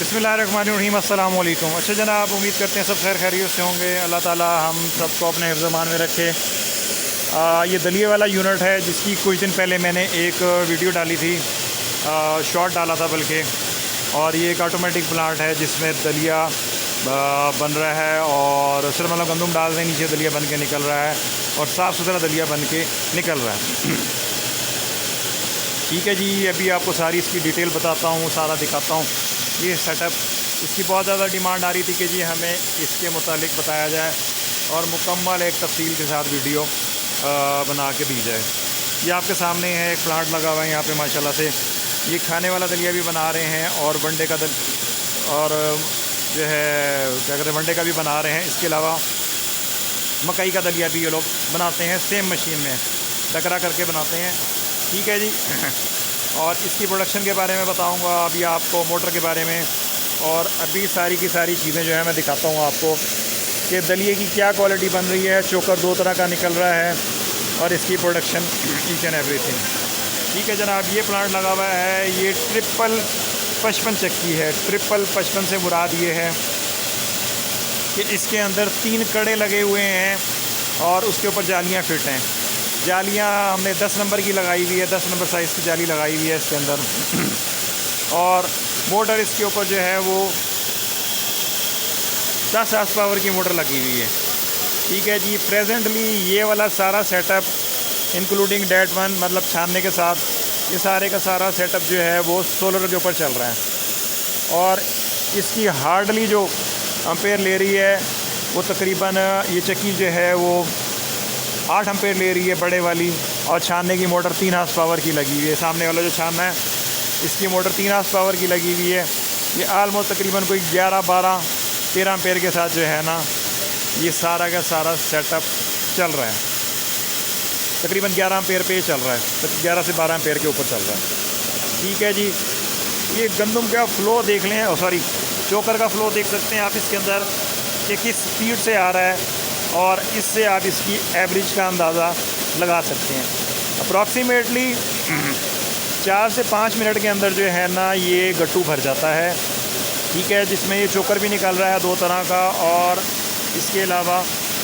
बिस्मिल्लाहिर्रहमानिर्रहीम, अस्सलाम वालेकुम। अच्छा जनाब, उम्मीद करते हैं सब खैर खैरियत से होंगे। अल्लाह ताला हम सबको अपने हिफ्ज़-ए-मान में रखे। ये दलिए वाला यूनिट है जिसकी कुछ दिन पहले मैंने एक वीडियो डाली थी, शॉर्ट डाला था बल्कि। और ये एक ऑटोमेटिक प्लांट है जिसमें दलिया बन रहा है और सिर्फ मतलब गंदम डाल दें, नीचे दलिया बन के निकल रहा है और साफ़ सुथरा दलिया बन के निकल रहा है। ठीक है जी, अभी आपको सारी इसकी डिटेल बताता हूँ, सारा दिखाता हूँ। ये सेटअप, इसकी बहुत ज़्यादा डिमांड आ रही थी कि जी हमें इसके मुतालिक बताया जाए और मुकम्मल एक तफसील के साथ वीडियो बना के दी जाए। ये आपके सामने है, एक प्लांट लगा हुआ है यहाँ पे माशाल्लाह से। ये खाने वाला दलिया भी बना रहे हैं और वनडे का और जो है क्या कहते हैं वनडे का भी बना रहे हैं। इसके अलावा मकई का दलिया भी ये लोग बनाते हैं, सेम मशीन में डकरा करके बनाते हैं। ठीक है जी। और इसकी प्रोडक्शन के बारे में बताऊंगा अभी आपको, मोटर के बारे में, और अभी सारी की सारी चीज़ें जो है मैं दिखाता हूँ आपको कि दलिए की क्या क्वालिटी बन रही है। चोकर 2 तरह का निकल रहा है और इसकी प्रोडक्शन, ईच एंड एवरीथिंग। ठीक है जनाब, ये प्लांट लगा हुआ है, ये ट्रिपल 55 चक्की है। ट्रिपल 55 से मुराद ये है कि इसके अंदर 3 कड़े लगे हुए हैं और उसके ऊपर जालियाँ फिट हैं। जालियाँ हमने 10 नंबर की लगाई हुई है, 10 नंबर साइज़ की जाली लगाई हुई है इसके अंदर। और मोटर इसके ऊपर जो है वो 10 हार्स पावर की मोटर लगी हुई है। ठीक है जी। प्रेजेंटली ये वाला सारा सेटअप इंक्लूडिंग डेट वन, मतलब छानने के साथ, ये सारे का सारा सेटअप जो है वो सोलर के ऊपर चल रहा है। और इसकी हार्डली जो एम्पेयर ले रही है वो तकरीबन, ये चक्की जो है वो 8 एम्पेयर ले रही है बड़े वाली। और छानने की मोटर 3 हार्स पावर की लगी हुई है। सामने वाला जो छानना है इसकी मोटर 3 हार्स पावर की लगी हुई है। ये आलमोस्ट तकरीबन कोई 11, 12, 13 एम्पेयर के साथ जो है ना ये सारा का सारा सेटअप चल रहा है। तकरीबन 11 एम्पेयर पे चल रहा है, 11 से 12 एम्पेयर के ऊपर चल रहा है। ठीक है जी। ये गंदम का फ़्लो देख लें, और सॉरी चोकर का फ़्लो देख सकते हैं आप इसके अंदर कि किस स्पीड से आ रहा है, और इससे आप इसकी एवरेज का अंदाज़ा लगा सकते हैं। अप्रॉक्सीमेटली 4 से 5 मिनट के अंदर जो है ना ये गट्टू भर जाता है। ठीक है, जिसमें ये चोकर भी निकल रहा है 2 तरह का, और इसके अलावा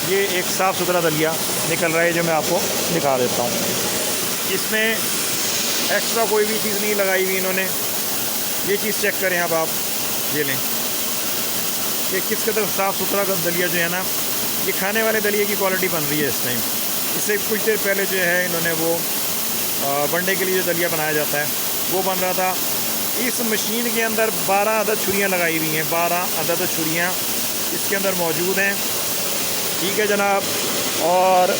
ये एक साफ़ सुथरा दलिया निकल रहा है जो मैं आपको दिखा देता हूँ। इसमें एक्स्ट्रा कोई भी चीज़ नहीं लगाई हुई इन्होंने। ये चीज़ चेक करें अब आप, ये लें कि किस कदर साफ़ सुथरा दलिया जो है ना, ये खाने वाले दलिए की क्वालिटी बन रही है इस टाइम। इससे कुछ देर पहले जो है इन्होंने वो वनडे के लिए जो दलिया बनाया जाता है वो बन रहा था। इस मशीन के अंदर 12 अदद छुरियाँ लगाई हुई हैं, 12 अदद छुरियाँ इसके अंदर मौजूद हैं। ठीक है जनाब। और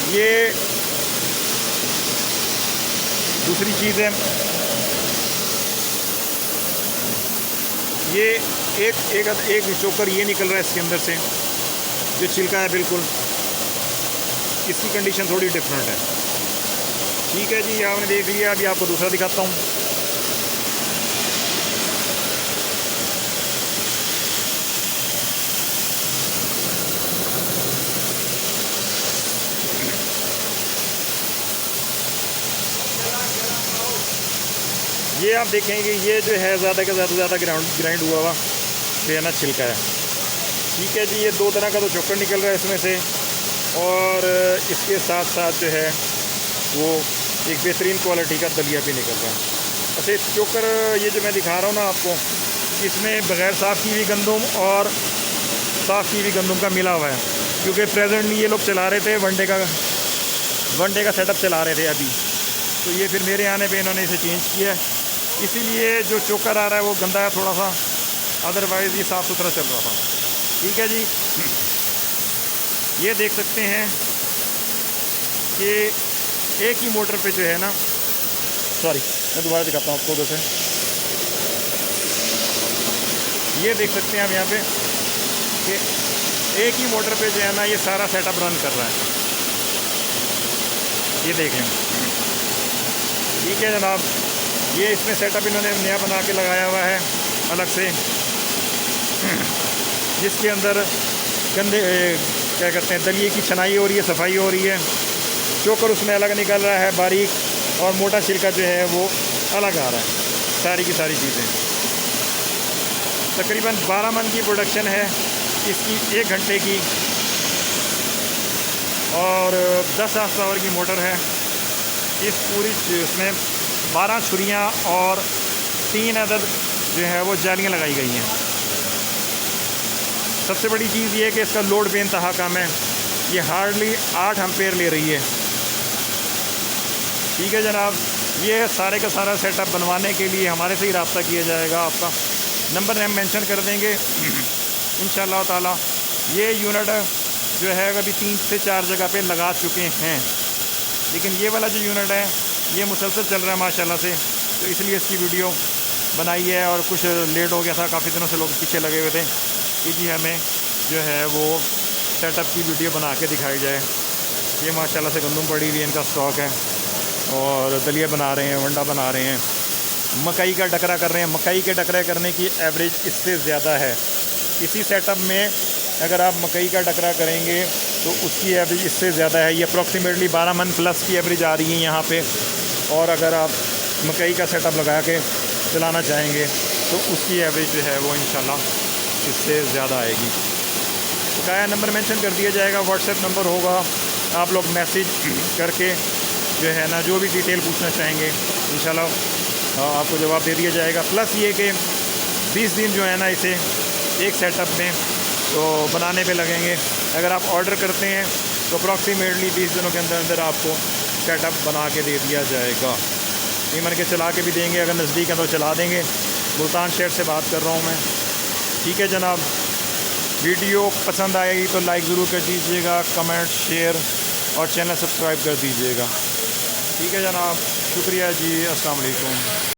ये दूसरी चीज़ है, ये एक चोकर ये निकल रहा है इसके अंदर से, जो छिलका है बिल्कुल, इसकी कंडीशन थोड़ी डिफरेंट है। ठीक है जी, आपने देख लिया। अभी आपको दूसरा दिखाता हूँ। ये आप देखेंगे ये जो है ज़्यादा का ज़्यादा ग्राइंड हुआ हुआ जो है ना छिलका है। ठीक है जी। ये 2 तरह का तो चोकर निकल रहा है इसमें से, और इसके साथ साथ जो है वो एक बेहतरीन क्वालिटी का दलिया भी निकल रहा है। अच्छा, चोकर ये जो मैं दिखा रहा हूँ ना आपको, इसमें बग़ैर साफ़ की हुई गंदम और साफ़ की हुई गंदम का मिला हुआ है, क्योंकि प्रेजेंटली ये लोग चला रहे थे वनडे का सेटअप चला रहे थे अभी। तो ये फिर मेरे आने पे इन्होंने इसे चेंज किया है, इसीलिए जो चोकर आ रहा है वो गंदा है थोड़ा सा, अदरवाइज़ ये साफ़ सुथरा चल रहा था। ठीक है जी। ये देख सकते हैं कि एक ही मोटर पे जो है ना, सॉरी मैं दोबारा दिखाता हूँ आपको उधर से। ये देख सकते हैं आप यहाँ पे कि एक ही मोटर पे जो है ना ये सारा सेटअप रन कर रहा है। ये देख लें। ठीक है जनाब, ये इसमें सेटअप इन्होंने नया बना के लगाया हुआ है अलग से, जिसके अंदर गंदे क्या कहते हैं दलिए की छनाई हो रही है, सफाई हो रही है। चोकर उसमें अलग निकल रहा है बारीक, और मोटा छिलका जो है वो अलग आ रहा है, सारी की सारी चीज़ें। तकरीबन 12 मन की प्रोडक्शन है इसकी 1 घंटे की, और 10 हार्स पावर की मोटर है। इस पूरी इसमें 12 छुरियाँ और 3 अदद जो है वो जालियाँ लगाई गई हैं। सबसे बड़ी चीज़ ये है कि इसका लोड बेइंतहा कम है, ये हार्डली 8 एम्पेयर ले रही है। ठीक है जनाब, ये सारे का सारा सेटअप बनवाने के लिए हमारे से ही रब्ता किया जाएगा। आपका नंबर हम मेंशन कर देंगे इंशाअल्लाह ताला। ये यूनिट जो है अभी 3 से 4 जगह पे लगा चुके हैं, लेकिन ये वाला जो यूनिट है ये मुसलसल चल रहा है माशाल्लाह से, तो इसलिए इसकी वीडियो बनाई है। और कुछ लेट हो गया था, काफ़ी दिनों से लोग पीछे लगे हुए थे कि जी हमें जो है वो सेटअप की वीडियो बना के दिखाई जाए। ये माशाल्लाह से गंदम पड़ी हुई है, इनका स्टॉक है, और दलिया बना रहे हैं, वंडा बना रहे हैं, मकई का डकरा कर रहे हैं। मकई के डकरा करने की एवरेज इससे ज़्यादा है। इसी सेटअप में अगर आप मकई का डकरा करेंगे तो उसकी एवरेज इससे ज़्यादा है। ये अप्रॉक्सीमेटली 12 मन प्लस की एवरेज आ रही है यहाँ पे। और अगर आप मकई का सेटअप लगा के चलाना चाहेंगे तो उसकी एवरेज जो है वो इंशाल्लाह इससे ज़्यादा आएगी। बकाया नंबर मेंशन कर दिया जाएगा, व्हाट्सएप नंबर होगा, आप लोग मैसेज करके जो है ना जो भी डिटेल पूछना चाहेंगे इंशाल्लाह आपको जवाब दे दिया जाएगा। प्लस ये कि 20 दिन जो है ना इसे एक सेटअप में तो बनाने पे लगेंगे। अगर आप ऑर्डर करते हैं तो अप्रॉक्सीमेटली 20 दिनों के अंदर अंदर आपको सेटअप बना के दे दिया जाएगा। ईमन के चला के भी देंगे, अगर नज़दीक है तो चला देंगे। मुल्तान शहर से बात कर रहा हूँ मैं। ठीक है जनाब, वीडियो पसंद आएगी तो लाइक ज़रूर कर दीजिएगा, कमेंट शेयर और चैनल सब्सक्राइब कर दीजिएगा। ठीक है जनाब, शुक्रिया जी, अस्सलाम वालेकुम।